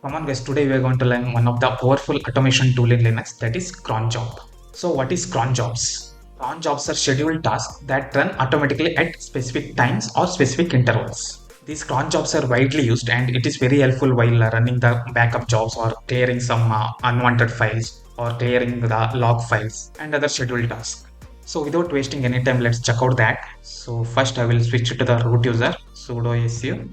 Come on guys, today we are going to learn one of the powerful automation tool in Linux, that is cron job. So what is cron jobs? Cron jobs are scheduled tasks that run automatically at specific times or specific intervals. These cron jobs are widely used and it is very helpful while running the backup jobs or clearing some unwanted files or clearing the log files and other scheduled tasks. So without wasting any time, let's check out that. So first I will switch to the root user sudo su.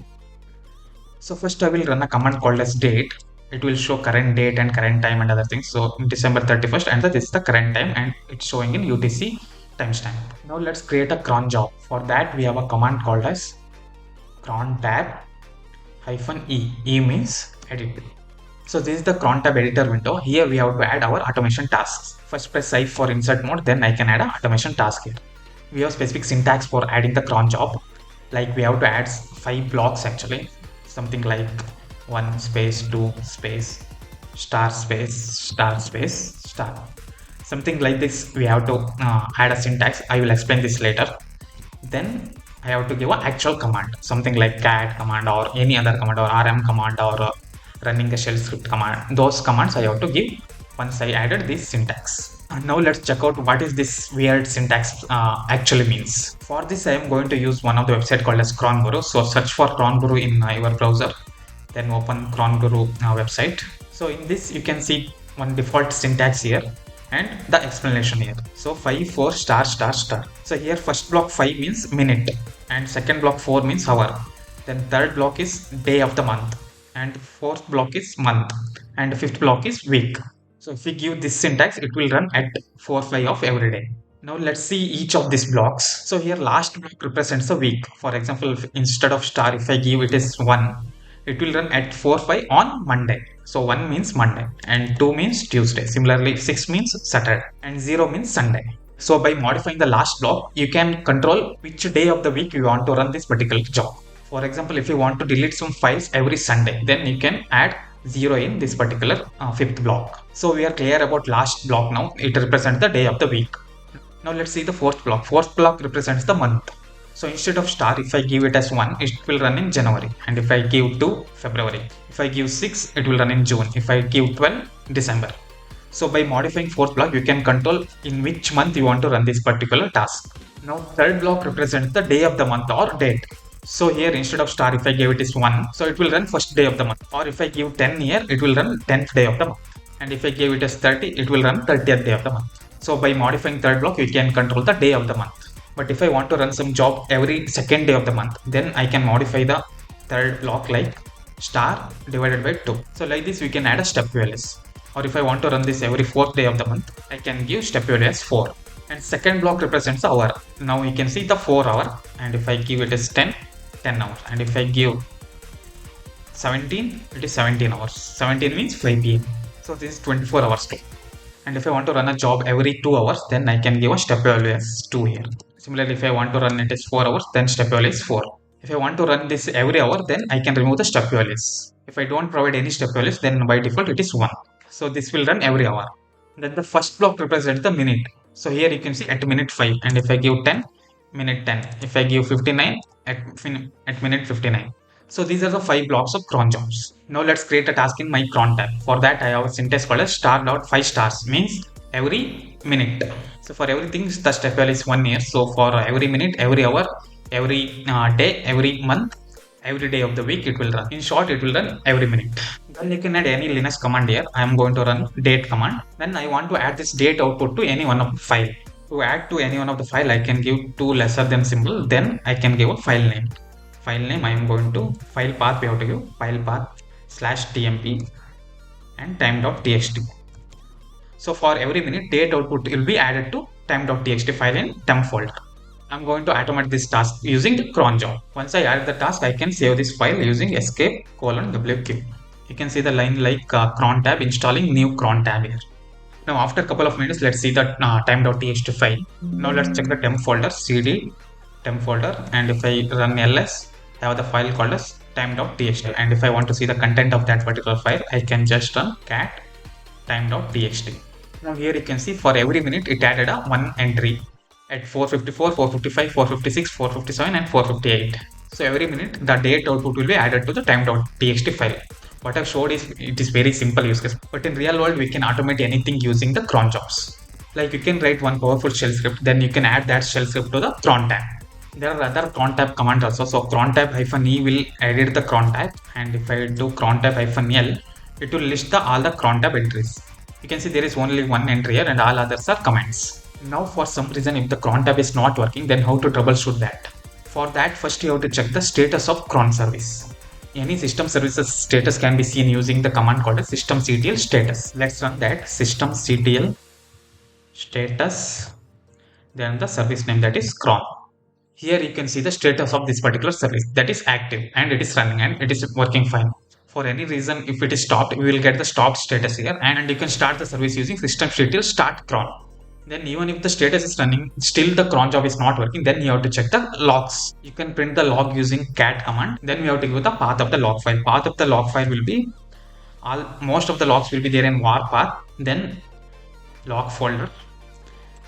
So first I will run a command called as date. It will show current date and current time and other things. So December 31st, and this is the current time and it's showing in UTC timestamp. Now let's create a cron job. For that we have a command called as cron tab -e. E means edit. So this is the cron tab editor window. Here we have to add our automation tasks. First press I for insert mode, then I can add an automation task here. We have specific syntax for adding the cron job. Like we have to add 5 blocks actually. Something like 1 space 2 space star space star space star. Something like this we have to add a syntax. I will explain this later. Then I have to give an actual command, something like cat command or any other command or rm command or running a shell script command. Those commands I have to give once I added this syntax. And now let's check out what is this weird syntax actually means. For this I am going to use one of the website called as cronjobs. So search for cronjobs in your browser, then open cronjobs website. So in this you can see one default syntax here and the explanation here. So 5 4 star star star. So here first block 5 means minute and second block 4 means hour. Then third block is day of the month and fourth block is month and fifth block is week. So if we give this syntax, it will run at 4 5 of every day. Now let's see each of these blocks. So here last block represents a week. For example, instead of star, if I give it is 1, it will run at 4 5 on Monday. So 1 means Monday and 2 means Tuesday. Similarly 6 means Saturday and 0 means Sunday. So by modifying the last block, you can control which day of the week you want to run this particular job. For example, if you want to delete some files every Sunday, then you can add 0 in this particular fifth block. So we are clear about last block now. It represents the day of the week. Now let's see the fourth block. Fourth block represents the month. So instead of star, if I give it as 1, it will run in January. And if I give 2, February. If I give 6, it will run in June. If I give 12, December. So by modifying fourth block, you can control in which month you want to run this particular task. Now third block represents the day of the month or date. So here instead of star, if I give it is 1, so it will run first day of the month. Or if I give 10 here, it will run 10th day of the month. And if I give it as 30, it will run 30th day of the month. So by modifying third block, you can control the day of the month. But if I want to run some job every second day of the month, then I can modify the third block like star divided by 2. So like this, we can add a step values. Or if I want to run this every fourth day of the month, I can give step value as 4. And second block represents the hour. Now you can see the 4 hour. And if I give it as 10 hours. And if I give 17, it is 17 hours. 17 means 5 p.m. So this is 24 hours too. And if I want to run a job every 2 hours, then I can give a step value as 2 here. Similarly, if I want to run it as 4 hours, then step value is 4. If I want to run this every hour, then I can remove the step values. If I don't provide any step values, then by default it is 1. So this will run every hour. Then the first block represents the minute. So here you can see at minute 5. And if I give 10, minute 10. If I give 59, at minute 59. So these are the 5 blocks of cron jobs. Now let's create a task in my cron tab. For that I have a syntax called as star.5 stars, means every minute. So for everything the step value is 1 year. So for every minute, every hour, every day, every month, every day of the week it will run. In short, it will run every minute. Then you can add any Linux command here. I am going to run date command. Then I want to add this date output to any one of the file. To add to any one of the file, I can give 2 lesser than symbol. Then I can give a file name. File name I am going to file path. We have to give file path /tmp and time.txt. So for every minute, date output will be added to time.txt file in temp folder. I'm going to automate this task using the cron job. Once I add the task, I can save this file using escape:wq. You can see the line like cron tab installing new cron tab here. Now after a couple of minutes, let's see the time.txt file. Now let's check the temp folder, cd temp folder, and if I run ls, I have the file called as time.txt. And if I want to see the content of that particular file, I can just run cat time.txt. Now here you can see for every minute it added a 1 entry at 454, 455, 456, 457 and 458. So every minute the date output will be added to the time.txt file. What I've showed is it is very simple use case, but in real world we can automate anything using the cron jobs. Like you can write one powerful shell script, then you can add that shell script to the cron tab. There are other cron tab commands also. So cron tab -e will edit the cron tab, and if I do cron tab -l, it will list all the cron tab entries. You can see there is only one entry here and all others are commands. Now for some reason if the cron tab is not working, then how to troubleshoot that? For that, first you have to check the status of cron service. Any system services status can be seen using the command called as systemctl status. Let's run that systemctl status, then the service name, that is cron. Here you can see the status of this particular service, that is active and it is running and it is working fine. For any reason if it is stopped, we will get the stopped status here, and you can start the service using systemctl start cron. Then even if the status is running, still the cron job is not working, then you have to check the logs. You can print the log using cat command. Then we have to give the path of the log file. Path of the log file will be most of the logs will be there in var path, then log folder,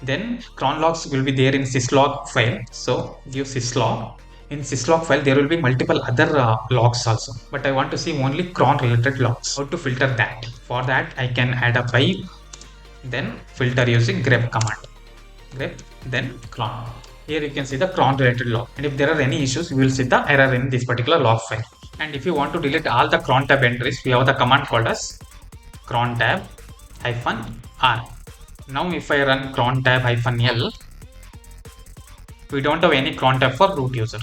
then cron logs will be there in syslog file. So give syslog. In syslog file there will be multiple other logs also, but I want to see only cron related logs. How to filter that? For that I can add a pipe, then filter using grep command. Grep, then cron. Here you can see the cron related log, and if there are any issues, we will see the error in this particular log file. And if you want to delete all the cron tab entries, we have the command called as cron tab -r. Now if I run cron tab -l, we don't have any cron tab for root user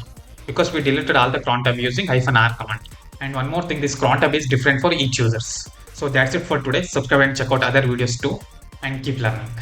because we deleted all the cron tab using -r command. And one more thing, this cron tab is different for each users. So that's it for today. Subscribe and check out other videos too, and keep learning.